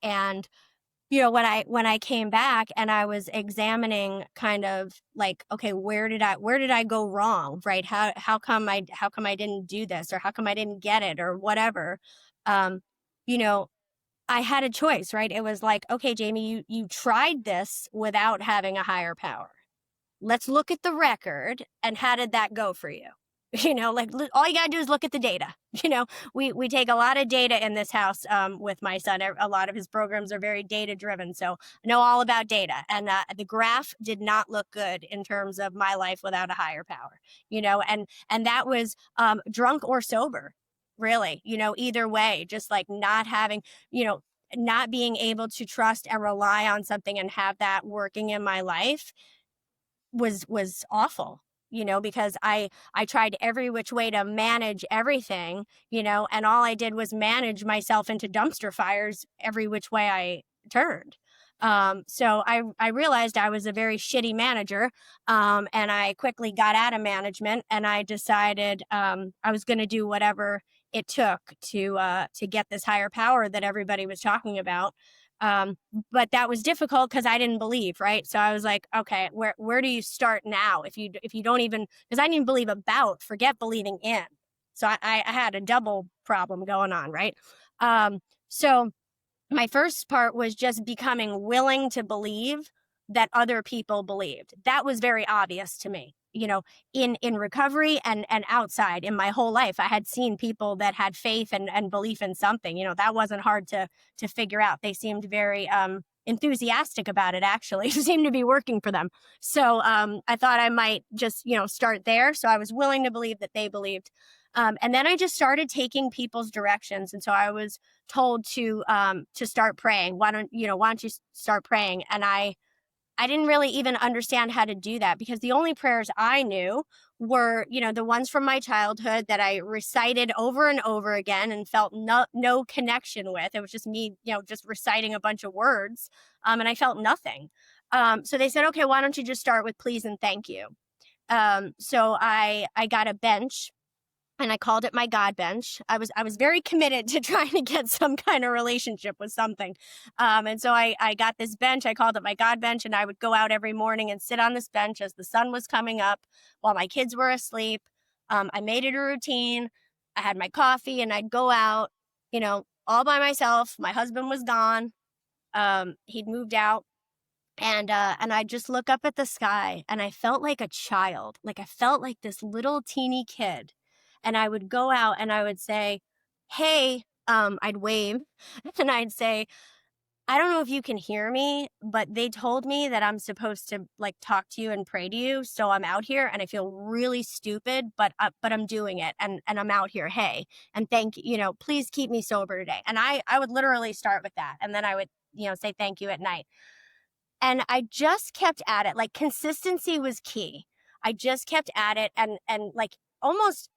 when I came back and I was examining kind of like, okay, where did I go wrong, right? How come I didn't do this, or how come I didn't get it, or whatever. Um, you know, I had a choice, right? It was like, okay, Jamie, you tried this without having a higher power. Let's look at the record and how did that go for you? Like all you gotta do is look at the data. We take a lot of data in this house with my son. A lot of his programs are very data driven, so I know all about data. And the graph did not look good in terms of my life without a higher power. And that was drunk or sober, really. Either way, just like not having, you know, not being able to trust and rely on something and have that working in my life was awful, because I tried every which way to manage everything, and all I did was manage myself into dumpster fires every which way I turned. So I realized I was a very shitty manager, and I quickly got out of management, and I decided I was going to do whatever it took to get this higher power that everybody was talking about. Um, but that was difficult because I didn't believe, right? So I was like, okay, where do you start now if you don't even, because I didn't believe about, forget believing in. So I had a double problem going on, right? So my first part was just becoming willing to believe that other people believed. That was very obvious to me. In recovery and outside in my whole life, I had seen people that had faith and belief in something. That wasn't hard to figure out. They seemed very enthusiastic about it, actually. It seemed to be working for them. So I thought I might just, start there. So I was willing to believe that they believed. And then I just started taking people's directions. And so I was told to start praying. Why don't you start praying? And I didn't really even understand how to do that, because the only prayers I knew were, the ones from my childhood that I recited over and over again and felt no connection with. It was just me, just reciting a bunch of words. And I felt nothing. So they said, okay, why don't you just start with please and thank you? So I got a bench and I called it my God bench. I was very committed to trying to get some kind of relationship with something. And so I got this bench. I called it my God bench, and I would go out every morning and sit on this bench as the sun was coming up while my kids were asleep. I made it a routine. I had my coffee and I'd go out, all by myself. My husband was gone. He'd moved out. And I just look up at the sky and I felt like a child. Like I felt like this little teeny kid. And I would go out and I would say, hey, I'd wave and I'd say, I don't know if you can hear me, but they told me that I'm supposed to like talk to you and pray to you. So I'm out here and I feel really stupid, but I'm doing it, and I'm out here. Hey, and thank you, please keep me sober today. And I would literally start with that. And then I would, say thank you at night. And I just kept at it. Like consistency was key. I just kept at it and like almost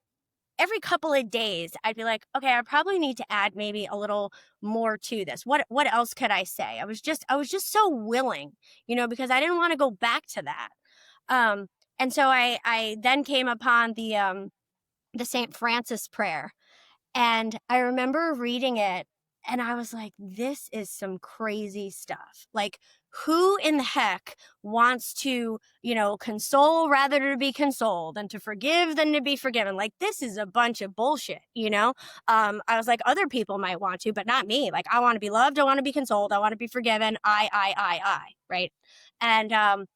every couple of days, I'd be like, okay, I probably need to add maybe a little more to this. What else could I say? I was just so willing, because I didn't want to go back to that. And so I then came upon the St. Francis prayer, and I remember reading it, and I was like, this is some crazy stuff. Like, who in the heck wants to, console rather to be consoled, and to forgive than to be forgiven? Like, this is a bunch of bullshit. I was like, other people might want to, but not me. Like, I want to be loved. I want to be consoled. I want to be forgiven. I, right? And,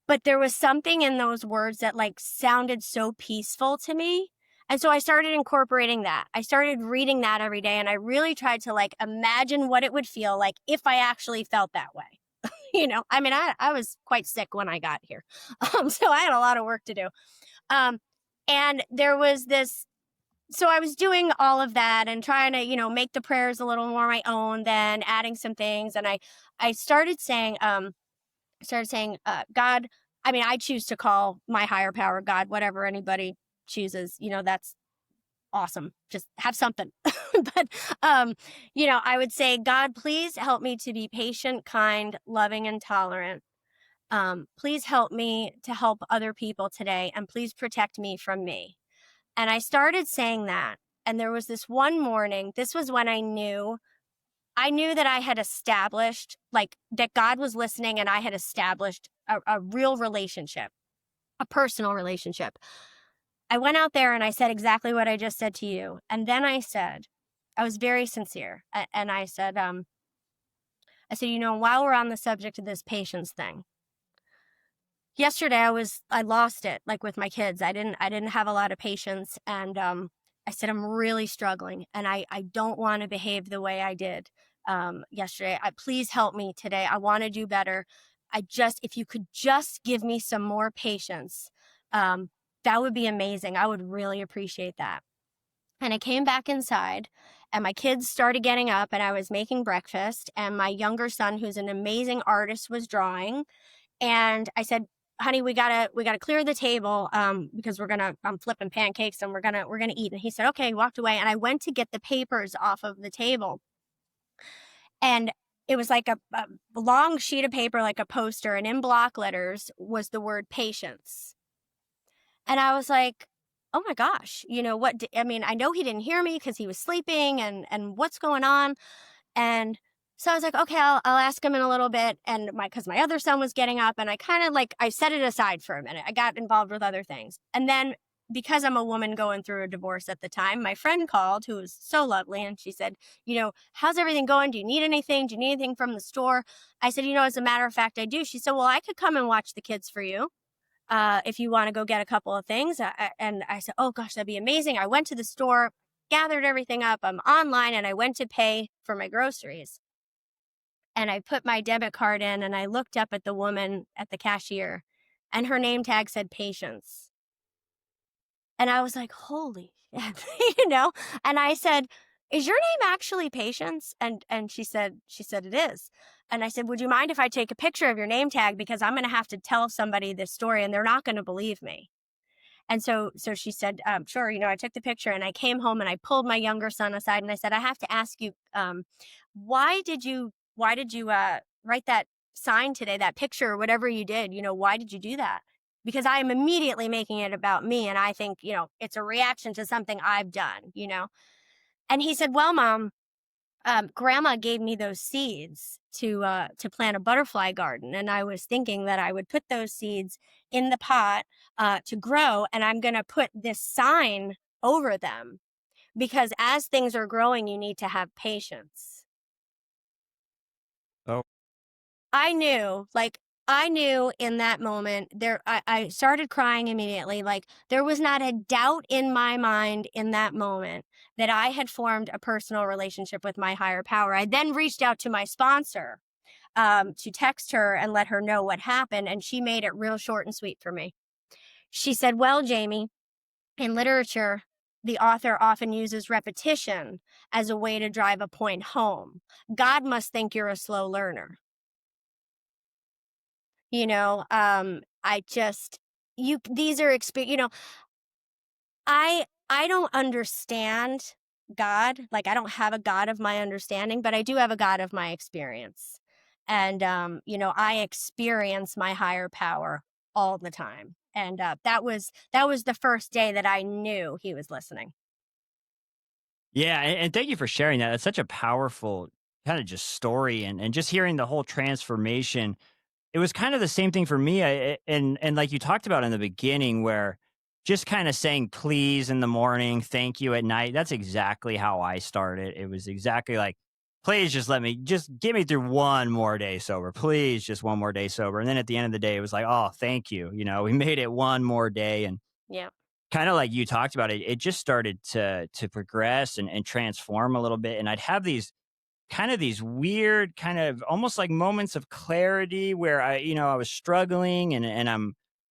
but there was something in those words that like sounded so peaceful to me. And so I started incorporating that. I started reading that every day, and I really tried to like imagine what it would feel like if I actually felt that way. I mean, I was quite sick when I got here. So I had a lot of work to do. And there was this, so I was doing all of that and trying to, make the prayers a little more my own, then adding some things. And I started saying, God, I mean, I choose to call my higher power God, whatever anybody chooses, that's awesome. Just have something. But, I would say, God, please help me to be patient, kind, loving, and tolerant. Please help me to help other people today, and please protect me from me. And I started saying that. And there was this one morning, this was when I knew that I had established, like, that God was listening, and I had established a real relationship, a personal relationship. I went out there and I said exactly what I just said to you. And then I was very sincere. And I said, while we're on the subject of this patience thing, yesterday I lost it, like with my kids. I didn't have a lot of patience. And I said, I'm really struggling, and I don't want to behave the way I did yesterday. Please help me today. I want to do better. If you could just give me some more patience, that would be amazing. I would really appreciate that. And I came back inside, and my kids started getting up, and I was making breakfast, and my younger son, who's an amazing artist, was drawing. And I said, honey, we gotta clear the table, because I'm flipping pancakes, and we're gonna eat. And he said, okay. He walked away, and I went to get the papers off of the table, and it was like a long sheet of paper, like a poster, and in block letters was the word patience. And I was like, oh my gosh, I mean, I know he didn't hear me because he was sleeping, and what's going on? And so I was like, okay, I'll ask him in a little bit. And because my other son was getting up, and I kind of I set it aside for a minute. I got involved with other things. And then, because I'm a woman going through a divorce at the time, my friend called, who was so lovely. And she said, how's everything going? Do you need anything? Do you need anything from the store? I said, as a matter of fact, I do. She said, well, I could come and watch the kids for you, if you want to go get a couple of things. And I said, oh gosh, that'd be amazing. I went to the store, gathered everything up. I'm online, and I went to pay for my groceries. And I put my debit card in, and I looked up at the woman at the cashier, and her name tag said Patience. And I was like, holy shit, And I said, is your name actually Patience? And she said it is. And I said, would you mind if I take a picture of your name tag? Because I'm going to have to tell somebody this story, and they're not going to believe me. And so she said, sure. I took the picture, and I came home, and I pulled my younger son aside, and I said, I have to ask you, why did you write that sign today, that picture, or whatever you did? Why did you do that? Because I am immediately making it about me, and I think, it's a reaction to something I've done, And he said, well, Mom, Grandma gave me those seeds to plant a butterfly garden, and I was thinking that I would put those seeds in the pot to grow, and I'm going to put this sign over them, because as things are growing, you need to have patience. Oh, I knew in that moment I started crying immediately. Like, there was not a doubt in my mind in that moment that I had formed a personal relationship with my higher power. I then reached out to my sponsor, to text her and let her know what happened. And she made it real short and sweet for me. She said, well, Jamie, in literature, the author often uses repetition as a way to drive a point home. God must think you're a slow learner. I just, these are experience, I don't understand God. Like, I don't have a God of my understanding, but I do have a God of my experience. And, I experience my higher power all the time. And that was the first day that I knew he was listening. Yeah, and thank you for sharing that. It's such a powerful kind of just story, and just hearing the whole transformation. It was kind of the same thing for me, and like you talked about in the beginning, where just kind of saying please in the morning, thank you at night. That's exactly how I started. It was exactly like, please just get me through one more day sober. Please, just one more day sober. And then at the end of the day, it was like, oh, thank you. We made it one more day, and Yeah. kind of like you talked about it, it just started to progress and transform a little bit. And I'd have these weird kind of almost like moments of clarity where I was struggling,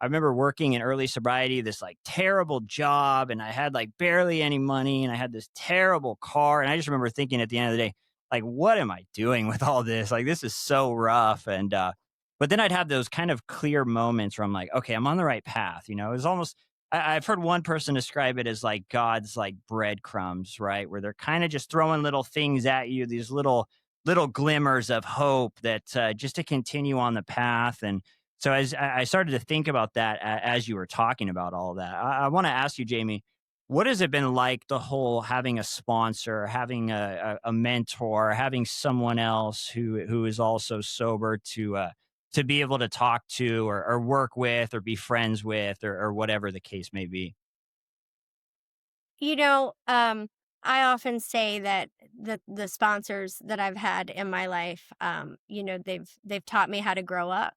I remember working in early sobriety, this like terrible job, and I had like barely any money, and I had this terrible car. And I just remember thinking at the end of the day, like, what am I doing with all this? Like, this is so rough. But then I'd have those kind of clear moments where I'm like, okay, I'm on the right path. It was almost, I've heard one person describe it as like God's like breadcrumbs, right? Where they're kind of just throwing little things at you, these little glimmers of hope that just to continue on the path. And so as I started to think about that as you were talking about all that, I want to ask you, Jamie, what has it been like the whole having a sponsor, having a mentor, having someone else who is also sober to be able to talk to or work with or be friends with or whatever the case may be? You know, I often say that the sponsors that I've had in my life, they've taught me how to grow up.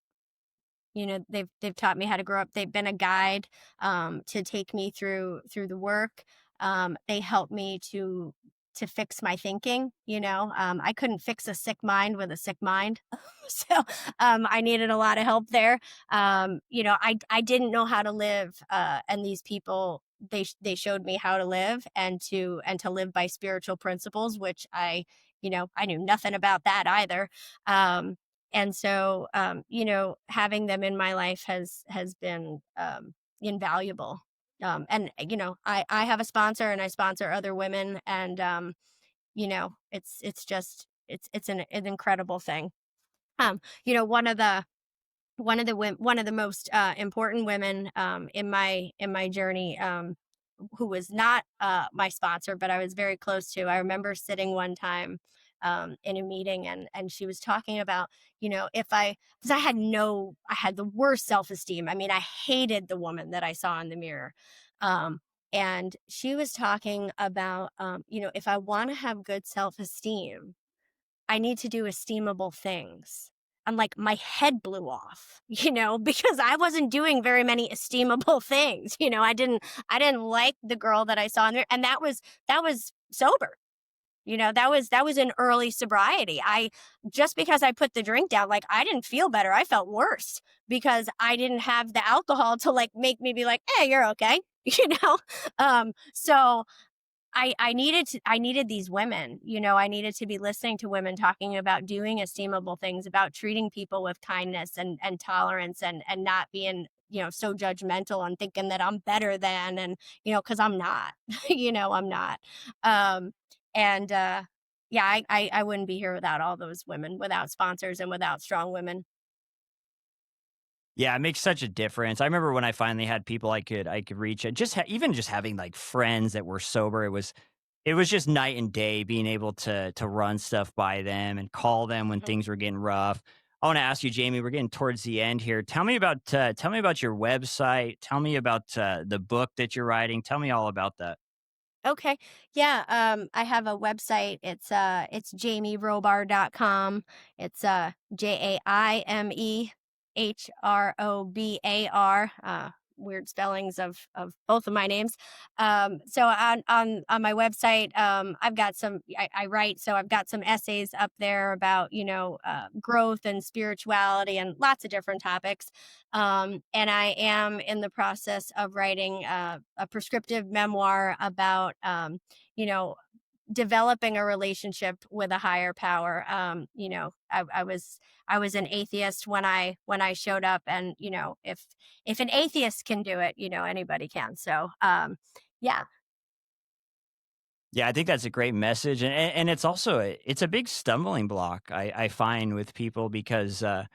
They've taught me how to grow up. They've been a guide, to take me through the work. They help me to fix my thinking. I couldn't fix a sick mind with a sick mind, so I needed a lot of help there. I didn't know how to live, and these people they showed me how to live and to live by spiritual principles, which I knew nothing about that either. And so, having them in my life has been invaluable. I have a sponsor and I sponsor other women, and it's an incredible thing. One of the most important women in my journey, who was not my sponsor, but I was very close to. I remember sitting one time in a meeting, and she was talking about, if I because I had the worst self esteem. I mean, I hated the woman that I saw in the mirror. Um, and she was talking about, if I want to have good self esteem, I need to do esteemable things. And like my head blew off, because I wasn't doing very many esteemable things. I didn't like the girl that I saw in there. And that was sober. That was in early sobriety. I Just because I put the drink down, like I didn't feel better. I felt worse because I didn't have the alcohol to like make me be like, hey, you're okay. So I needed these women. I needed to be listening to women talking about doing esteemable things, about treating people with kindness and tolerance, and not being, so judgmental and thinking that I'm better than, and because I'm not. I'm not. Um and Yeah, I wouldn't be here without all those women, without sponsors and without strong women. Yeah, it makes such a difference. I remember when I finally had people I could reach, and even just having like friends that were sober. It was just night and day being able to run stuff by them and call them when Mhm. things were getting rough. I want to ask you, Jamie. We're getting towards the end here. Tell me about your website. Tell me about the book that you're writing. Tell me all about that. Okay. Yeah, I have a website. It's jamiehrobar.com. It's JAIMEHROBAR. Weird spellings of both of my names. So on my website, I've got I write, so I've got some essays up there about, growth and spirituality and lots of different topics. And I am in the process of writing a prescriptive memoir about, you know, developing a relationship with a higher power. I was an atheist when I showed up, and if an atheist can do it, anybody can. So yeah. Yeah, I think that's a great message, and it's also it's a big stumbling block I find with people because I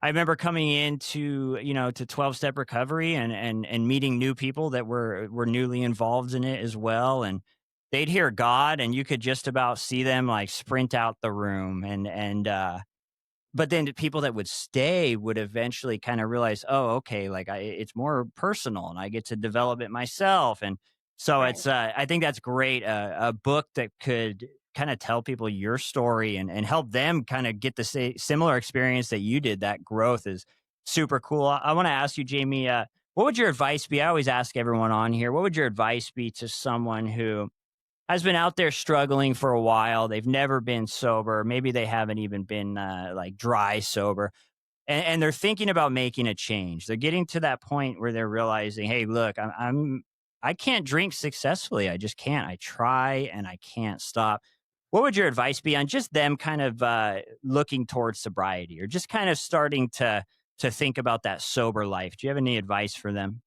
remember coming into to 12 step recovery and meeting new people that were newly involved in it as well, and they'd hear God, and you could just about see them like sprint out the room, and but then the people that would stay would eventually kind of realize, oh, okay, like it's more personal, and I get to develop it myself, and so Right. it's I think that's great. A book that could kind of tell people your story and help them kind of get the similar experience that you did. That growth is super cool. I want to ask you, Jamie, what would your advice be? I always ask everyone on here, what would your advice be to someone who has been out there struggling for a while. They've never been sober. Maybe they haven't even been like dry sober. And they're thinking about making a change. They're getting to that point where they're realizing, hey, look, I can't drink successfully. I just can't. I try and I can't stop. What would your advice be on just them kind of looking towards sobriety or just kind of starting to think about that sober life? Do you have any advice for them?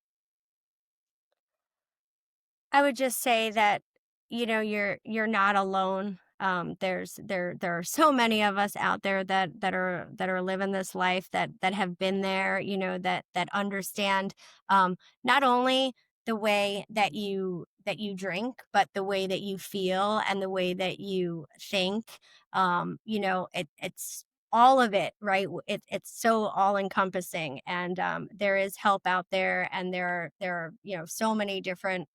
I would just say that, you're not alone. There are so many of us out there that are living this life that have been there, that understand not only the way that you drink, but the way that you feel and the way that you think. It's all of it, right? It's so all encompassing, and there is help out there, and there are so many different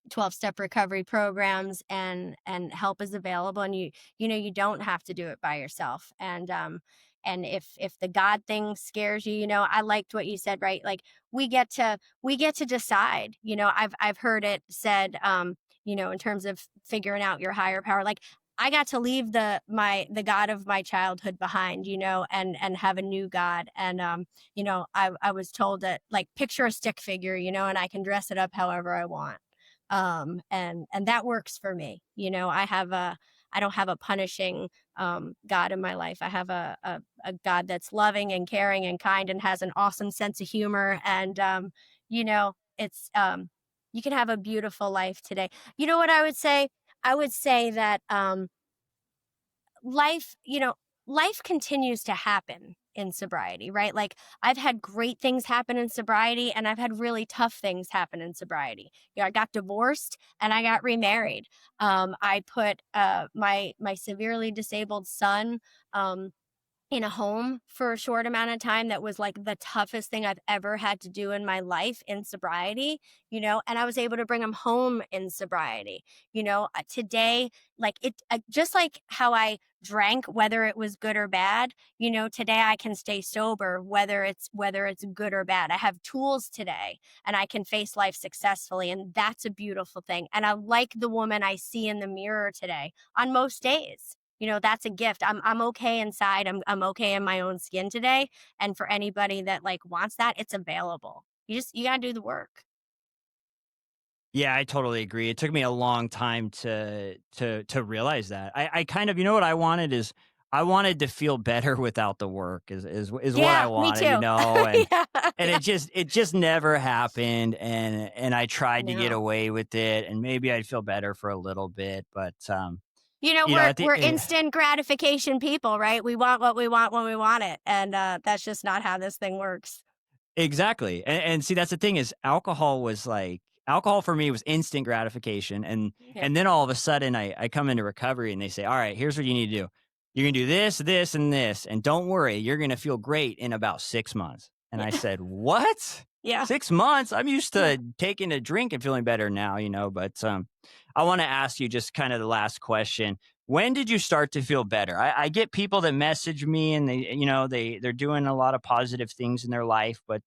12-step recovery programs, and help is available, and you don't have to do it by yourself. And if the God thing scares you, I liked what you said, right? Like, we get to decide. I've heard it said, in terms of figuring out your higher power, like, I got to leave the God of my childhood behind, and have a new God. And I was told that, like, picture a stick figure, and I can dress it up however I want. And that works for me. I don't have a punishing God in my life. I have a God that's loving and caring and kind and has an awesome sense of humor. And it's you can have a beautiful life today. You know what I would say? I would say that life, life continues to happen in sobriety, right? Like, I've had great things happen in sobriety, and I've had really tough things happen in sobriety. I got divorced and I got remarried. I put my severely disabled son um, in a home for a short amount of time. That was like the toughest thing I've ever had to do in my life in sobriety, and I was able to bring him home in sobriety. Today, like, just like how I drank, whether it was good or bad, today I can stay sober, whether it's good or bad. I have tools today, and I can face life successfully, and that's a beautiful thing. And I like the woman I see in the mirror today on most days. That's a gift. I'm okay inside. I'm okay in my own skin today. And for anybody that, like, wants that, it's available. You gotta do the work. Yeah, I totally agree. It took me a long time to realize that. I kind of, what I wanted is I wanted to feel better without the work is what I Yeah, me wanted, too. and Yeah, and yeah. it just never happened, and I tried to get No. away with it, and maybe I'd feel better for a little bit, but We're at the we're instant gratification people, right? We want what we want when we want it. And that's just not how this thing works. exactly. And see, that's the thing is alcohol for me was instant gratification. Yeah. And then all of a sudden I come into recovery and they say, all right, here's what you need to do. You're gonna do this, this, and this. And don't worry, you're gonna feel great in about 6 months. And Yeah. I said, what? Yeah. 6 months? I'm used Yeah. to taking a drink and feeling better now, but I want to ask you just kind of the last question. When did you start to feel better? I get people that message me and they're doing a lot of positive things in their life, but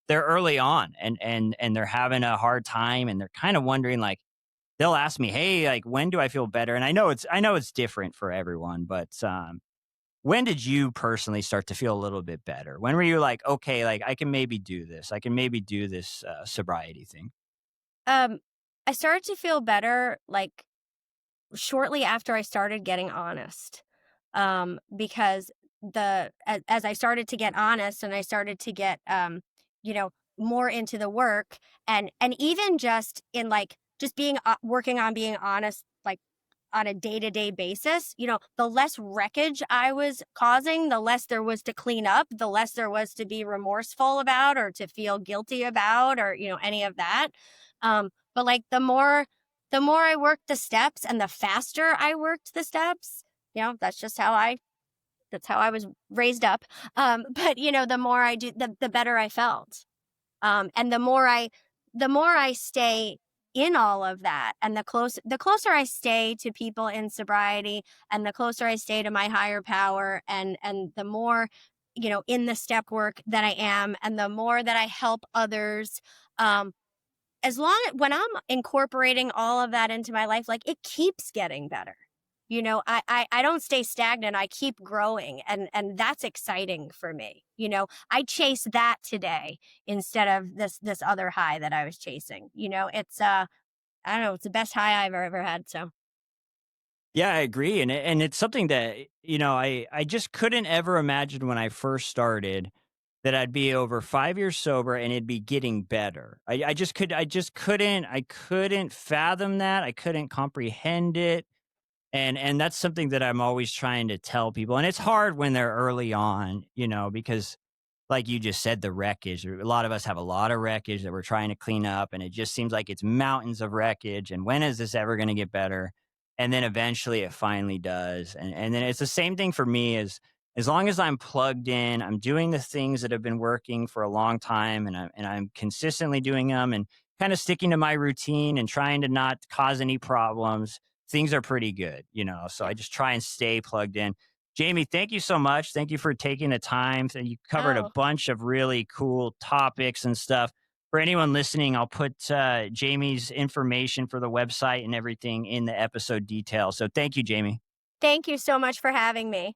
they're early on and they're having a hard time and they're kind of wondering like they'll ask me, "Hey, like when do I feel better?" And I know it's different for everyone, but when did you personally start to feel a little bit better? When were you like, "Okay, like I can maybe do this. I can maybe do this sobriety thing." Um, I started to feel better, like, shortly after I started getting honest. Because as I started to get honest, and I started to get, you know, more into the work, and even just in, like, just being working on being honest, like on a day-to-day basis, the less wreckage I was causing, the less there was to clean up, the less there was to be remorseful about or to feel guilty about, or any of that. But like the more I worked the steps and the faster I worked the steps, that's just how I was raised up. But the more I do, the better I felt. And the more I stay in all of that, and the closer I stay to people in sobriety, and the closer I stay to my higher power, and the more in the step work that I am, and the more that I help others, um as long when I'm incorporating all of that into my life, like, it keeps getting better. I don't stay stagnant. I keep growing, and that's exciting for me. I chase that today instead of this other high that I was chasing. It's I don't know, it's the best high I've ever had. So Yeah, I agree, and it's something that I just couldn't ever imagine when I first started that I'd be over 5 years sober and it'd be getting better. I just couldn't fathom that. I couldn't comprehend it, and that's something that I'm always trying to tell people. And it's hard when they're early on, because like you just said, the wreckage. A lot of us have a lot of wreckage that we're trying to clean up, and it just seems like it's mountains of wreckage. And when is this ever going to get better? And then eventually it finally does. And then it's the same thing for me as long as I'm plugged in, I'm doing the things that have been working for a long time, and I'm consistently doing them and kind of sticking to my routine and trying to not cause any problems. Things are pretty good, So I just try and stay plugged in. Jamie, thank you so much. Thank you for taking the time. So you covered a oh, bunch of really cool topics and stuff. For anyone listening, I'll put Jamie's information for the website and everything in the episode details. So thank you, Jamie. thank you so much for having me.